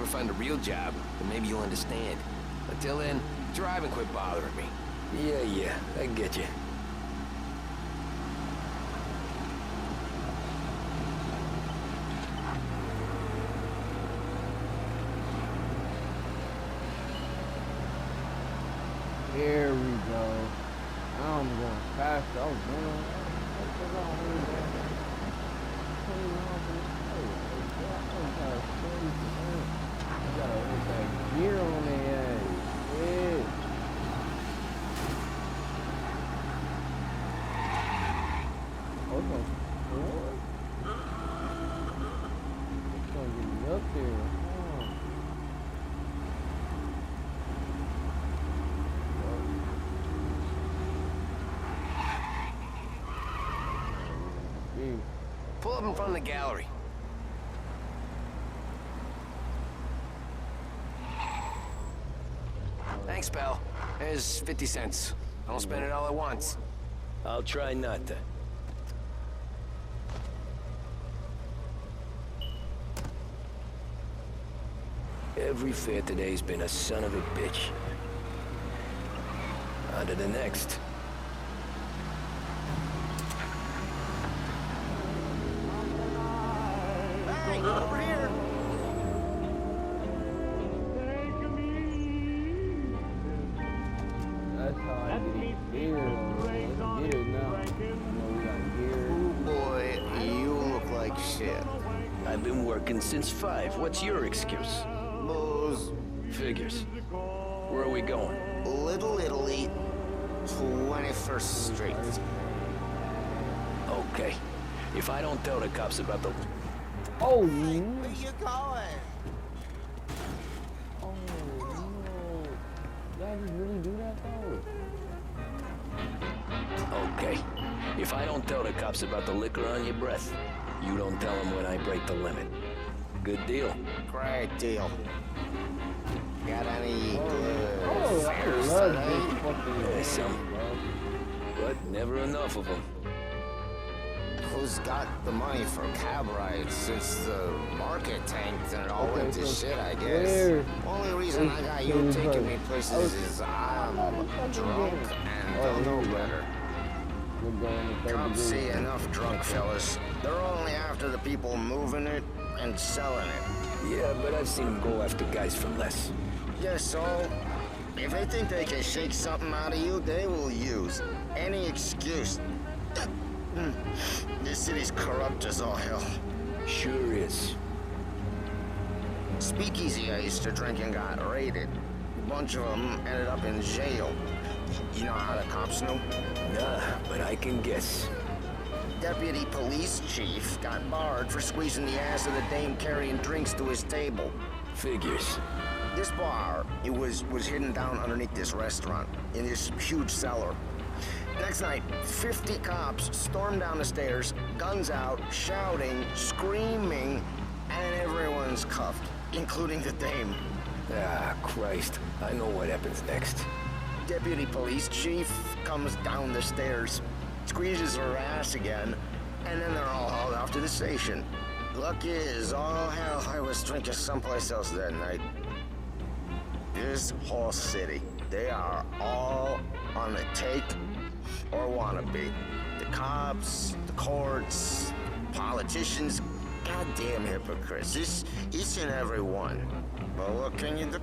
find a real job, then maybe you'll understand. Until then, drive and quit bothering me. Yeah, I get you. Here we go. I'm going faster. I was going. You gotta hit that gear on their ass. Yeah. Oh, it's gonna get me up there. Pull up in front of the gallery. Thanks, pal. There's 50 cents. I don't spend it all at once. I'll try not to. Every fare today's been a son of a bitch. On to the next. Hey, over here! That's how I get gear. Let's get it now. You know, we got gear. Oh boy, you look like shit. I've been working since 5. What's your excuse? Booze. Figures. Where are we going? Little Italy, 21st Street. Okay. If I don't tell the cops about the... Oh, Where you going? oh no. Dad, you really do that though? Okay. If I don't tell the cops about the liquor on your breath, you don't tell them when I break the limit. Good deal. Great deal. Got any Oh, I fares love today? this fucking There's some, but never enough of them. Who's got the money for cab rides since the market tanked and it all went to shit, I guess? where- Only reason I got you taking me places is I'm drunk and don't know better. We're going to third Come degree. see enough drunk fellas. They're only after the people moving it and selling it. Yeah, but I've seen them go after guys for less. Yes, so if they think they can shake something out of you, they will use any excuse. This city's corrupt as all hell. Sure is. Speakeasy I used to drink and got raided. A bunch of them ended up in jail. You know how the cops knew? Nah, but I can guess. Deputy police chief got barred for squeezing the ass of the dame carrying drinks to his table. Figures. This bar, it was hidden down underneath this restaurant, in this huge cellar. Next night, 50 cops stormed down the stairs, guns out, shouting, screaming, and everyone's cuffed, including the dame. Ah, Christ. I know what happens next. Deputy police chief comes down the stairs, squeezes her ass again, and then they're all hauled off to the station. Luck is, oh hell, I was drinking someplace else that night. This whole city, they are all on the take or wanna be. The cops, the courts, politicians, goddamn hypocrites. Each and every one. But what can you do?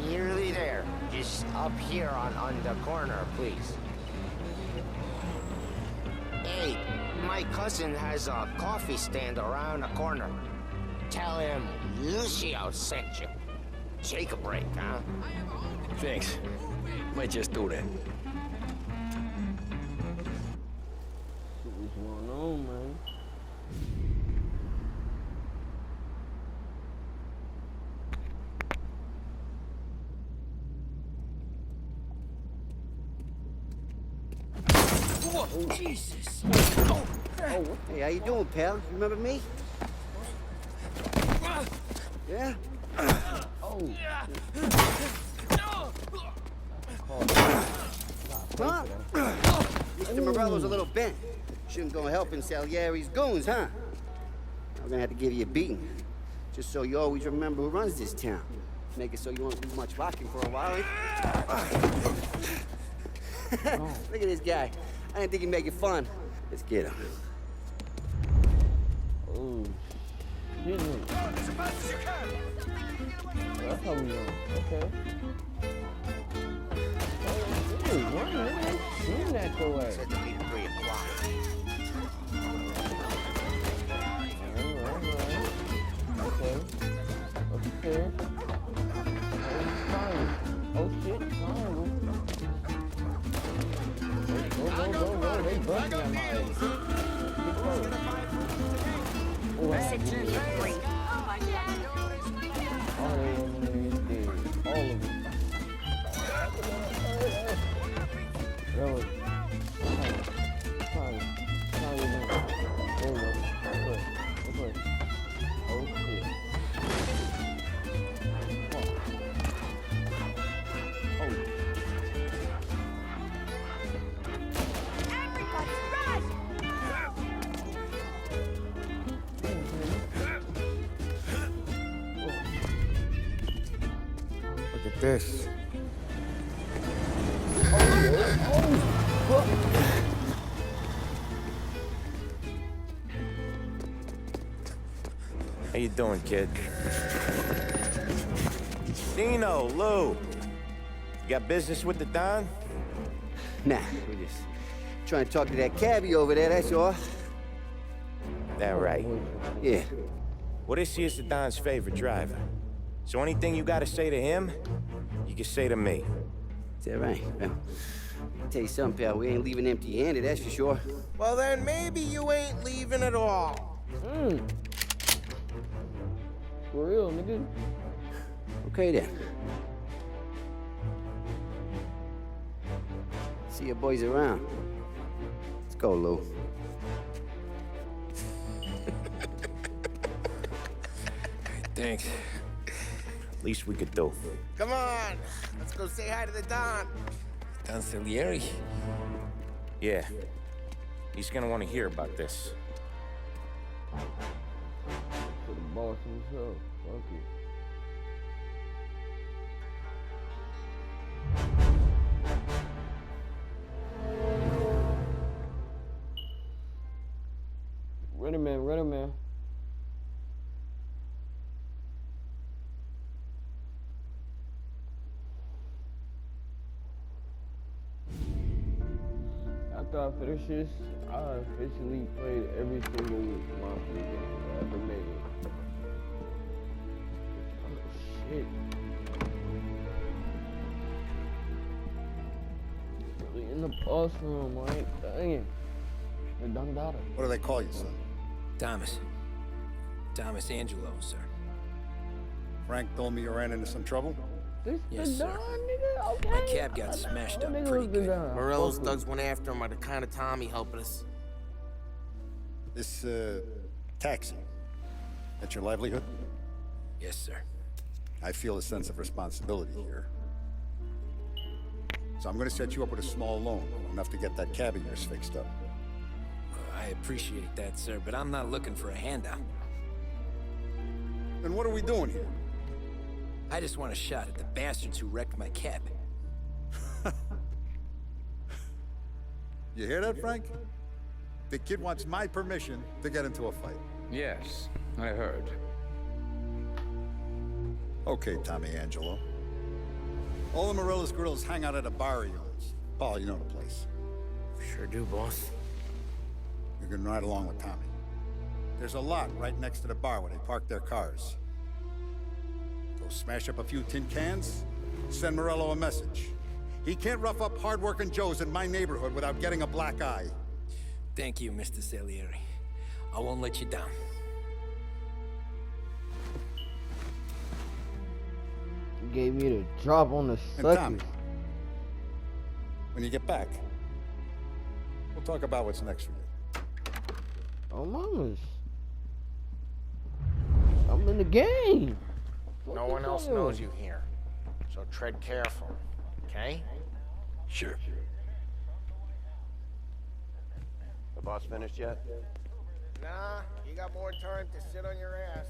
Nearly there. Just up here on the corner, please. Hey, my cousin has a coffee stand around the corner. Tell him Lucio sent you. Take a break, huh? Thanks. Might just do that. What's going on, man? Oh, Jesus. Oh, hey, how you doing, pal? You remember me? Yeah? Oh, Huh? Mr. Morello's a little bent. Shouldn't go helping Salieri's goons, huh? I'm gonna have to give you a beating. Just so you always remember who runs this town. Make it so you won't do much rocking for a while. Look at this guy. I didn't think he'd make it fun. Let's get him. Oh, shit. As fast as you can! That's how we run. Okay. Hey, run, shooting that your way. Said to be 3 o'clock. Okay. Upstairs. Oh shit, triangle. Go. They busting at my ass. I said you need a break. All of them is dead. All of them. That was Tommy. There we go. Okay. Oh shit. Look at this. How you doing, kid? Dino, Lou. You got business with the Don? Nah, we're just trying to talk to that cabbie over there, that's all. That right. Yeah. Well, this here's the Don's favorite driver. So anything you gotta say to him, you can say to me. Is that right? Well, I'll tell you something, pal. We ain't leaving empty-handed, that's for sure. Well, then maybe you ain't leaving at all. For real, nigga. Okay, then. See your boys around. Let's go, Lou. Thanks. Least we could do. Come on, let's go say hi to the Don. Don Salieri? Yeah. He's gonna want to hear about this. For the boss himself. Fuck it. Ready, man. After I finish this, I officially played every single Mafia game I ever made. Oh, shit. Really in the boss room, right? Dang it. The dumb daughter. What do they call you, son? Thomas. Thomas Angelo, sir. Frank told me you ran into some trouble? This Yes, the sir. Don, nigga? Okay. My cab got smashed up pretty good. Morello's thugs went after him by the kind of Tommy helping us. This, taxi. That's your livelihood? Yes, sir. I feel a sense of responsibility here. So I'm gonna set you up with a small loan, enough to get that cab of yours fixed up. I appreciate that, sir, but I'm not looking for a handout. Then what are we doing here? I just want a shot at the bastards who wrecked my cab. You hear that, Frank? The kid wants my permission to get into a fight. Yes, I heard. Okay, Tommy Angelo. All the Morella's girls hang out at a bar of yours. Paul, you know the place. Sure do, boss. You're gonna ride along with Tommy. There's a lot right next to the bar where they park their cars. Go smash up a few tin cans, send Morello a message. He can't rough up hard-working Joes in my neighborhood without getting a black eye. Thank you, Mr. Salieri. I won't let you down. You gave me the drop on the And suckers. Tommy, when you get back, we'll talk about what's next for you. Oh, mamas. I'm in the game. No one else knows you here, so tread careful, okay? Sure. The boss finished yet? Nah, you got more time to sit on your ass.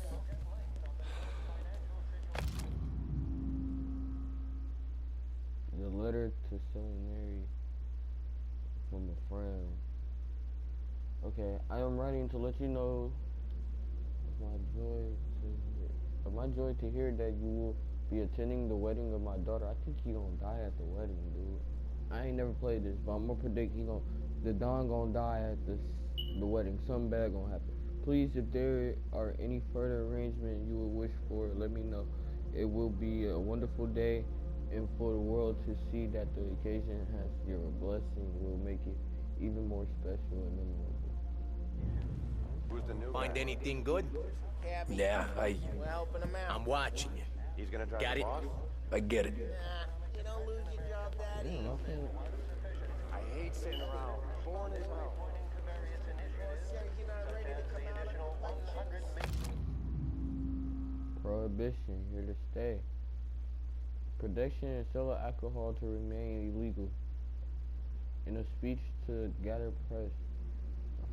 Okay, I am writing to let you know of my joy to hear that you will be attending the wedding of my daughter. I think he gonna die at the wedding, dude. I ain't never played this, but I'm gonna predict the Don gonna die at the wedding. Something bad gonna happen. Please, if there are any further arrangement you would wish for, let me know. It will be a wonderful day, and for the world to see that the occasion has your blessing will make it even more special and memorable. Find anything good? Yeah, We're helping him out. I'm watching you. He's gonna drive Got the it? boss? I get it. You don't lose your job that easy. I hate sitting around. Born as hell. Prohibition here to stay. Production and sale of alcohol to remain illegal. In a speech to gather press,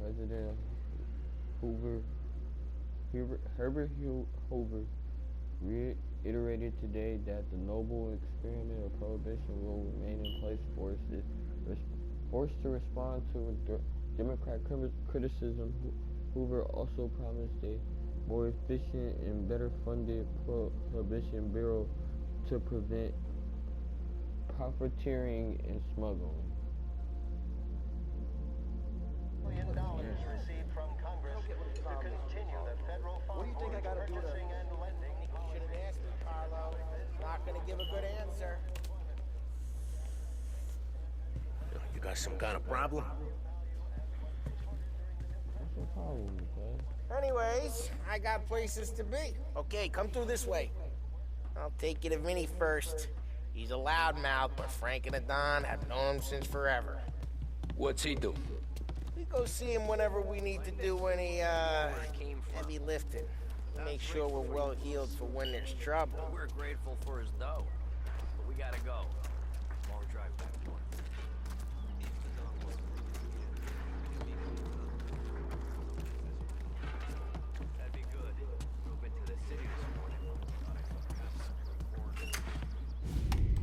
President Herbert Hoover reiterated today that the noble experiment of prohibition will remain in place forced to respond to Democrat criticism. Hoover also promised a more efficient and better funded prohibition bureau to prevent profiteering and smuggling. $1 billion received from Congress to continue the federal fund for purchasing and lending. You should have asked him, Carlo. Not gonna give a good answer. You got some kind of problem? What's your problem, man? Anyways, I got places to be. Okay, come through this way. I'll take you to Vinny first. He's a loudmouth, but Frank and the Don have known him since forever. What's he do? We go see him whenever we need to do any, heavy lifting. Make sure we're well healed for when there's trouble. We're grateful for his dough, but we gotta go. Long drive back north. That'd be good. Drove into the city this morning.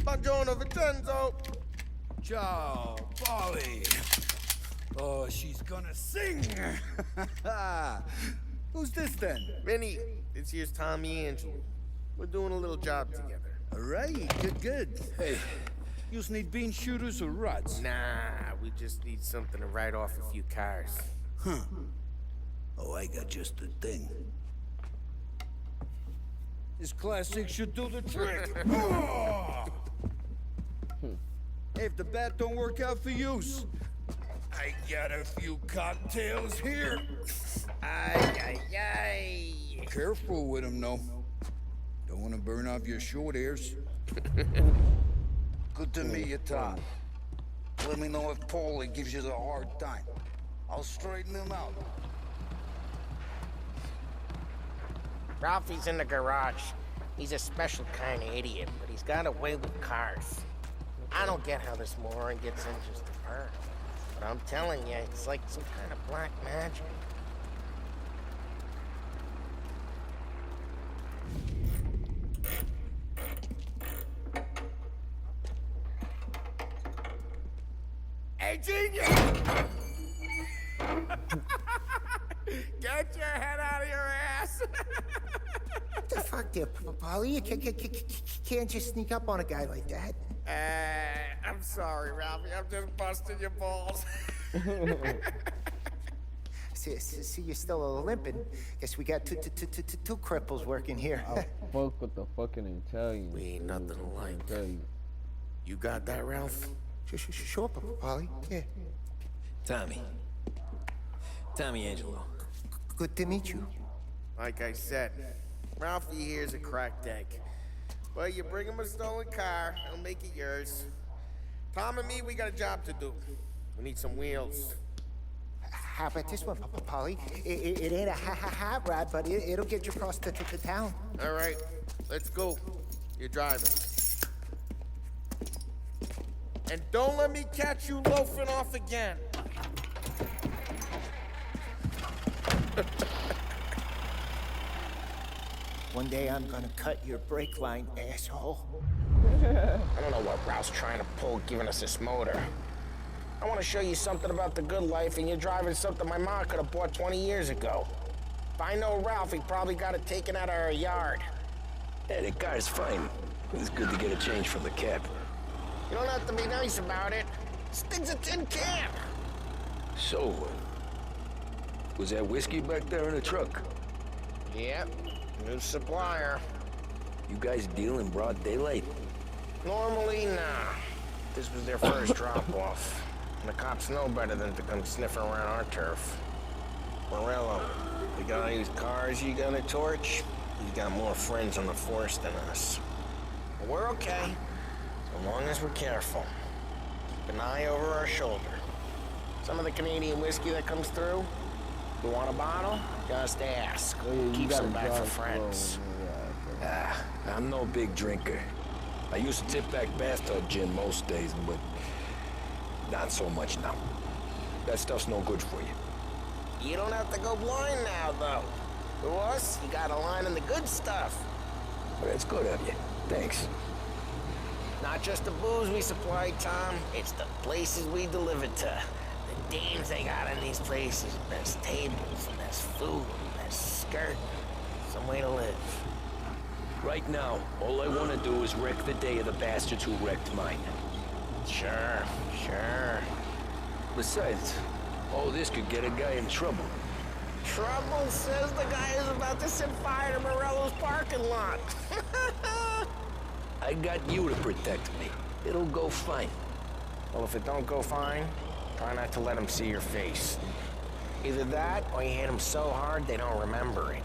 Buongiorno, Vincenzo. Ciao, Paulie. Oh, she's gonna sing. Who's this then? Vinny, this here's Tommy Angelo. We're doing a little job together. All right, good. Hey, you need bean shooters or rods? Nah, we just need something to write off a few cars. Huh. Oh, I got just the thing. This classic should do the trick. Oh! Hey, if the bat don't work out for use, I got a few cocktails here. Ay. Careful with them, though. Don't want to burn off your short hairs. Good to meet you, Tom. Let me know if Paulie gives you the hard time. I'll straighten him out. Ralphie's in the garage. He's a special kind of idiot, but he's got a way with cars. I don't get how this moron gets interest in her. But I'm telling you, it's like some kind of black magic. Hey, genius! Get your head out of your ass! What the fuck there, Paulie? You can't just sneak up on a guy like that. I'm sorry, Ralphie. I'm just busting your balls. See, you're still limping. Guess we got two cripples working here. I fuck with the fucking Italian. We ain't nothing alike. You got that, Ralph? Sure, Paulie. Yeah. Tommy Angelo. Good to meet you. Like I said, Ralphie here's a cracked egg. Well, you bring him a stolen car, he'll make it yours. Tom and me, we got a job to do. We need some wheels. How about this one, Paulie? It ain't a hot rod, but it'll get you across to town. All right, let's go. You're driving. And don't let me catch you loafing off again. One day I'm gonna cut your brake line, asshole. I don't know what Ralph's trying to pull, giving us this motor. I want to show you something about the good life, and you're driving something my mom could have bought 20 years ago. If I know Ralph, he probably got it taken out of our yard. Yeah, the car's fine. It's good to get a change from the cab. You don't have to be nice about it. This thing's a tin can. So, was that whiskey back there in the truck? Yep, new supplier. You guys deal in broad daylight? Normally, nah. This was their first drop-off. And the cops know better than to come sniffing around our turf. Morello, you got any cars you gonna torch? He's got more friends on the force than us. But we're okay, so long as we're careful. Keep an eye over our shoulder. Some of the Canadian whiskey that comes through, you want a bottle? Just ask. Keep some back for friends. I'm no big drinker. I used to tip back bathtub gin most days, but not so much now. That stuff's no good for you. You don't have to go blind now, though. To us, you got a line in the good stuff. Well, that's good of you. Thanks. Not just the booze we supply, Tom. It's the places we deliver to. The dames they got in these places. There's tables, and there's food, and there's skirt. Some way to live. Right now, all I want to do is wreck the day of the bastards who wrecked mine. Sure. Besides, all this could get a guy in trouble. Trouble says the guy is about to set fire to Morello's parking lot. I got you to protect me. It'll go fine. Well, if it don't go fine, try not to let them see your face. Either that, or you hit them so hard they don't remember it.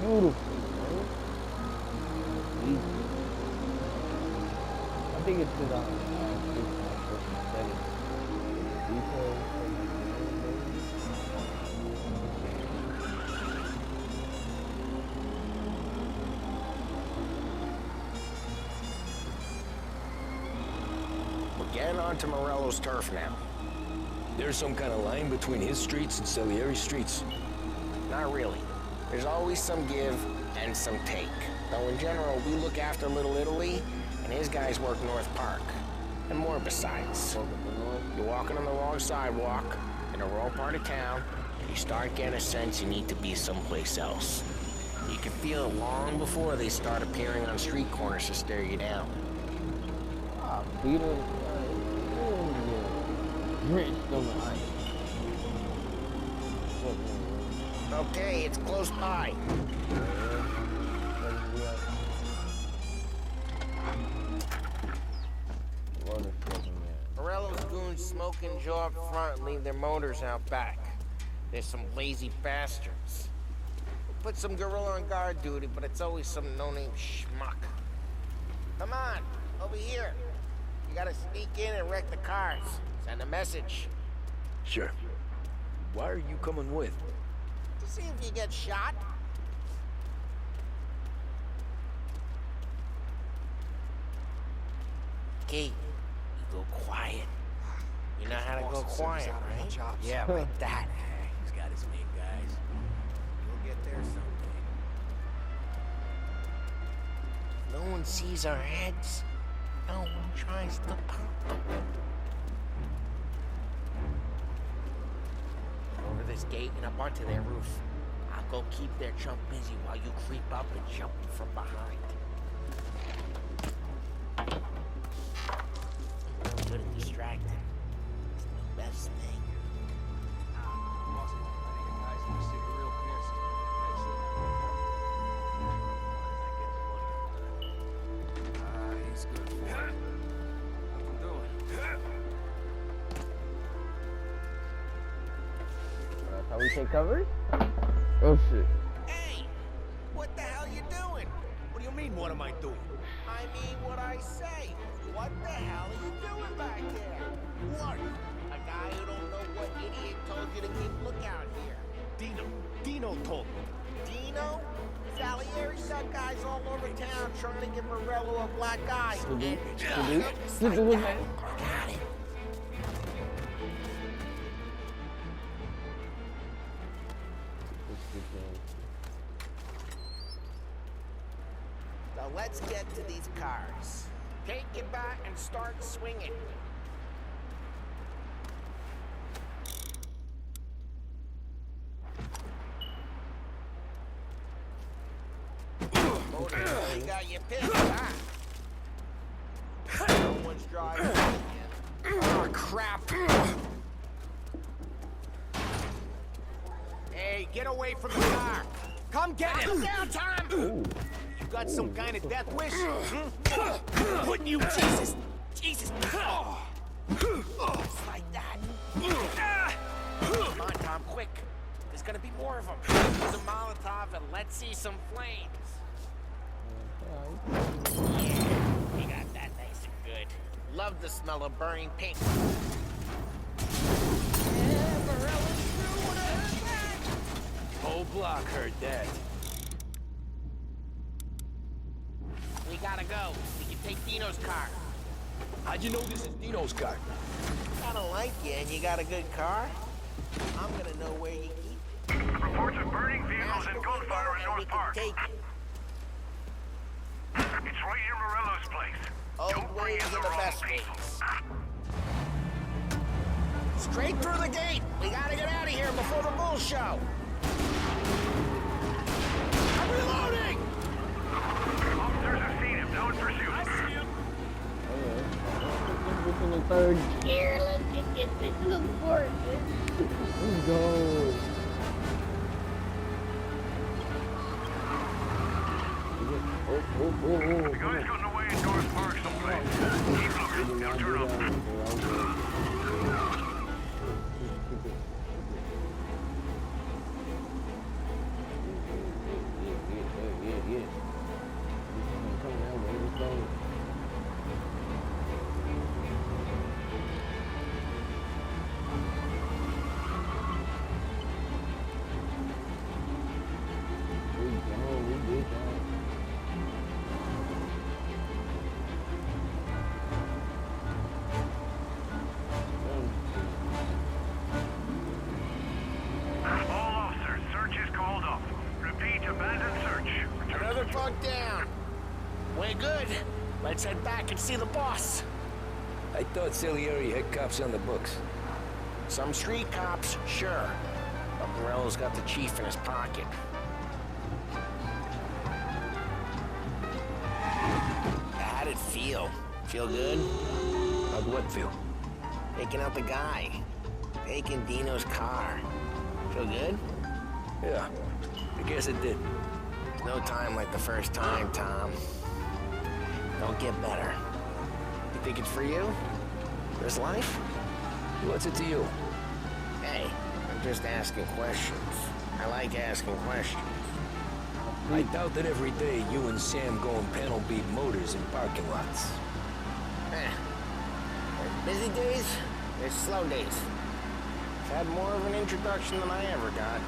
Beautiful, man. I think it's because We're getting onto Morello's turf now. There's some kind of line between his streets and Salieri's streets. Not really. There's always some give and some take. Though in general, we look after Little Italy, and his guys work North Park. And more besides. You're walking on the wrong sidewalk, in the wrong part of town, and you start getting a sense you need to be someplace else. You can feel it long before they start appearing on street corners to stare you down. Peter, drenched on the ice. Okay, it's close by. Morello's goons smoke and jaw up front and leave their motors out back. There's some lazy bastards. We'll put some gorilla on guard duty, but it's always some no-name schmuck. Come on, over here. You gotta sneak in and wreck the cars. Send a message. Sure. Why are you coming with? To see if you get shot. Key, you go quiet. You know how to go quiet, right? Yeah, like that. He's got his main guys. We'll get there someday. No one sees our heads. No one tries to pop them. Over this gate and up onto their roof. I'll go keep their chump busy while you creep up and jump from behind. I'm real good at distracting. It's the best thing. He's good for it. What I'm doing. That's how we take cover? Oh shit. Hey! What the hell you doing? What do you mean, what am I doing? I mean what I say. What the hell are you doing back there? Who are you? A guy who don't know what idiot told you to keep lookout here. Dino told me. Dino? Salieri's son? got guys all over town trying to give Morello a black eye. Got it. So let's get to these cars. Take it back and start swinging. You got your pick, huh? No one's driving again. Oh, crap. Hey, get away from the car. Come get him. Down, Tom. You got some kind of death wish? Wouldn't you, Jesus? Jesus. Just like that. Come on, Tom, quick. There's gonna be more of them. Use a Molotov and let's see some flames. Yeah, we got that nice and good. Love the smell of burning pink. Whole block heard that. We gotta go. We can take Dino's car. How'd you know this is Dino's car? I don't like you and you got a good car. I'm gonna know where you keep it. Reports of burning vehicles and gunfire in North Park. Take it. It's right near Morello's place. Old ways are the best ways. Straight through the gate. We gotta get out of here before the bull show. I'm reloading! Officers have seen him. Now in pursuit. I see him. In the third. Here, let's just get this little fort. Let's go. The guy's gotten away in North Park someplace. Keep looking. He'll turn up. Yeah. Come on, man. Let's go. We did that. All officers, search is called off. Repeat, abandoned search. Another bug down. We're good. Let's head back and see the boss. I thought Salieri had cops on the books. Some street cops, sure. But Morello's got the chief in his pocket. How'd it feel? Feel good? How'd what feel? Taking out the guy. Taking Dino's car. Feel good? Yeah, I guess it did. No time like the first time, Tom. Don't get better. You think it's for you? This life? What's it to you? Hey, I'm just asking questions. I like asking questions. I doubt that every day you and Sam go and panel beat motors in parking lots. There's busy days, there's slow days. I've had more of an introduction than I ever got.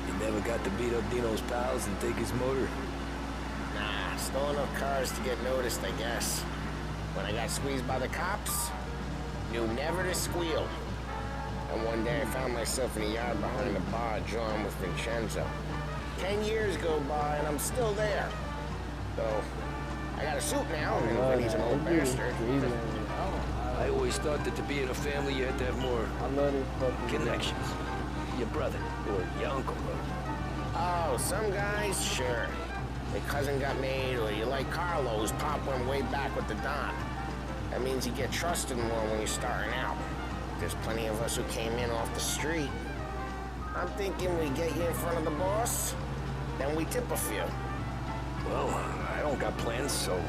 You never got to beat up Dino's pals and take his motor? Nah, stole enough cars to get noticed, I guess. When I got squeezed by the cops, knew never to squeal. And one day I found myself in a yard behind the bar drawing with Vincenzo. 10 years go by and I'm still there. Though, I got a suit now, and Vinny's an old bastard. I always thought that to be in a family you had to have more connections. Your brother, or your uncle, Oh, some guys, sure. Your cousin got made, or you like Carlos, Pop went way back with the Don. That means you get trusted more when you're starting out. There's plenty of us who came in off the street. I'm thinking we get you in front of the boss, then we tip a few. Well, I don't got plans, so...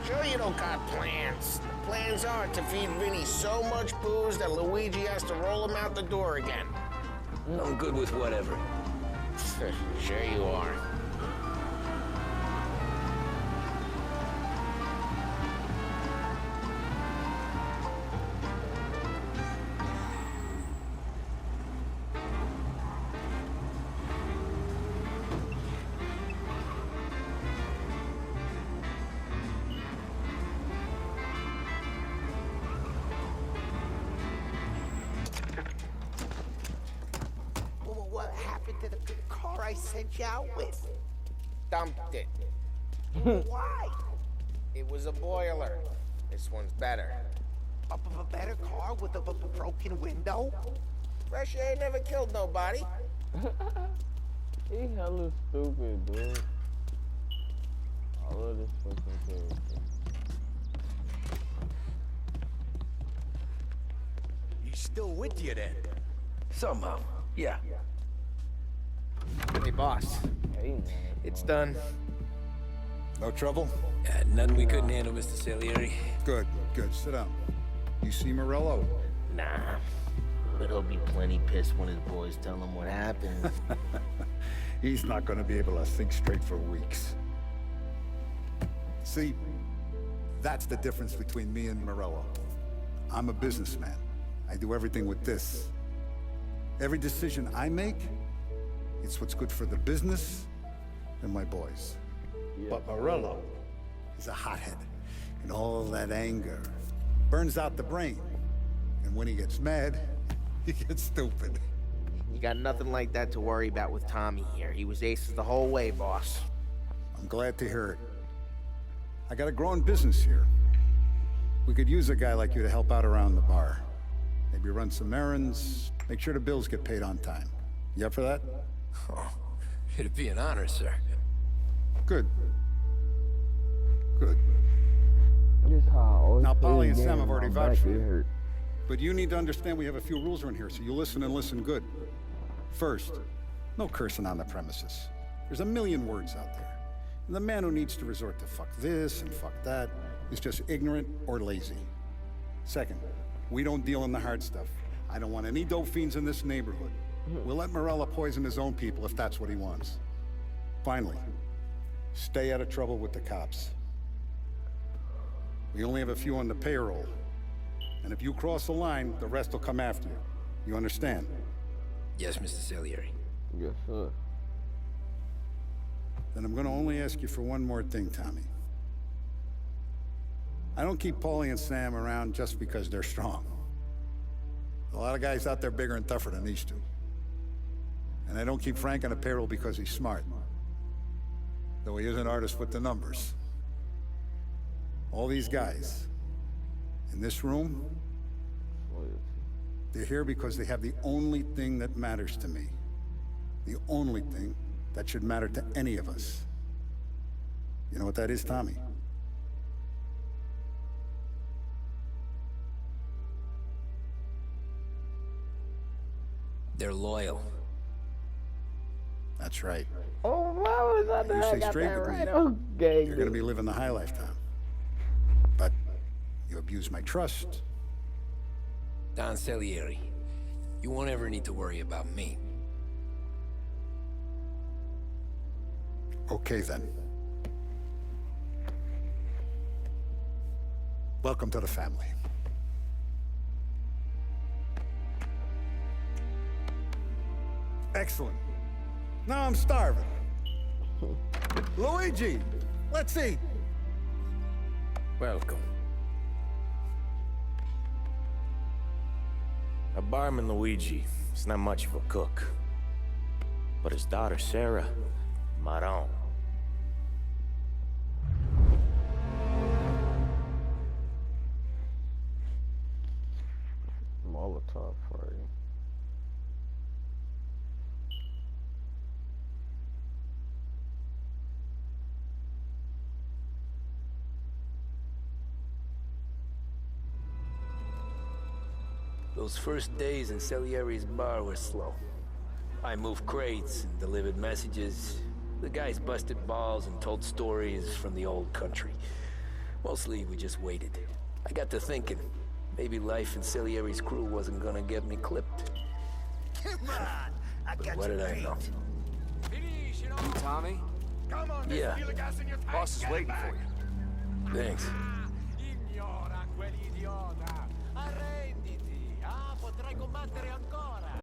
Sure you don't got plans. The plans are to feed Vinny so much booze that Luigi has to roll him out the door again. I'm good with whatever. Sure you are. into the car I sent you out with. Dumped it. Why? It was a boiler. This one's better. A better car with a broken window? Fresh air never killed nobody. He hella stupid, dude. I love this fucking character. He's still with you then? Somehow, yeah. Hey, boss. Hey, man. It's done. No trouble? None we couldn't handle, Mr. Salieri. Good, good. Sit down. You see Morello? Nah. But he'll be plenty pissed when his boys tell him what happened. He's not going to be able to think straight for weeks. See, that's the difference between me and Morello. I'm a businessman. I do everything with this. Every decision I make, it's what's good for the business and my boys. Yeah. But Morello is a hothead, and all that anger burns out the brain. And when he gets mad, he gets stupid. You got nothing like that to worry about with Tommy here. He was aces the whole way, boss. I'm glad to hear it. I got a growing business here. We could use a guy like you to help out around the bar. Maybe run some errands, make sure the bills get paid on time. You up for that? Oh, it'd be an honor, sir. Good. Good. This how I always Now, play Paulie the and game Sam have when already my vouched back for get you. hurt. But you need to understand we have a few rules around here, so you listen and listen good. First, no cursing on the premises. There's a million words out there. And the man who needs to resort to fuck this and fuck that is just ignorant or lazy. Second, we don't deal in the hard stuff. I don't want any dope fiends in this neighborhood. We'll let Morella poison his own people if that's what he wants. Finally, stay out of trouble with the cops. We only have a few on the payroll. And if you cross the line, the rest will come after you. You understand? Yes, Mr. Salieri. Yes, sir. Then I'm gonna only ask you for one more thing, Tommy. I don't keep Paulie and Sam around just because they're strong. A lot of guys out there bigger and tougher than these two. And I don't keep Frank on the payroll because he's smart. Though he is an artist with the numbers. All these guys in this room, they're here because they have the only thing that matters to me. The only thing that should matter to any of us. You know what that is, Tommy? They're loyal. That's right. Oh, why was I You there? I stay got straight that with right. me. Okay. You're gonna be living the high life, Tom. But you abuse my trust. Don Salieri, you won't ever need to worry about me. Okay, then. Welcome to the family. Excellent. Now I'm starving. Luigi, let's eat. Welcome. A barman Luigi is not much of a cook. But his daughter Sarah, Maron. Molotov party. Those first days in Salieri's bar were slow. I moved crates and delivered messages. The guys busted balls and told stories from the old country. Mostly, we just waited. I got to thinking, maybe life in Salieri's crew wasn't gonna get me clipped. Come on, I But got what you did I beat. know? You Tommy? Come on, Yeah. feel the gas in your tank. Boss is Get waiting back. for you. Thanks. Ignora quell'idiota. Arrenditi. Potrai combattere ancora.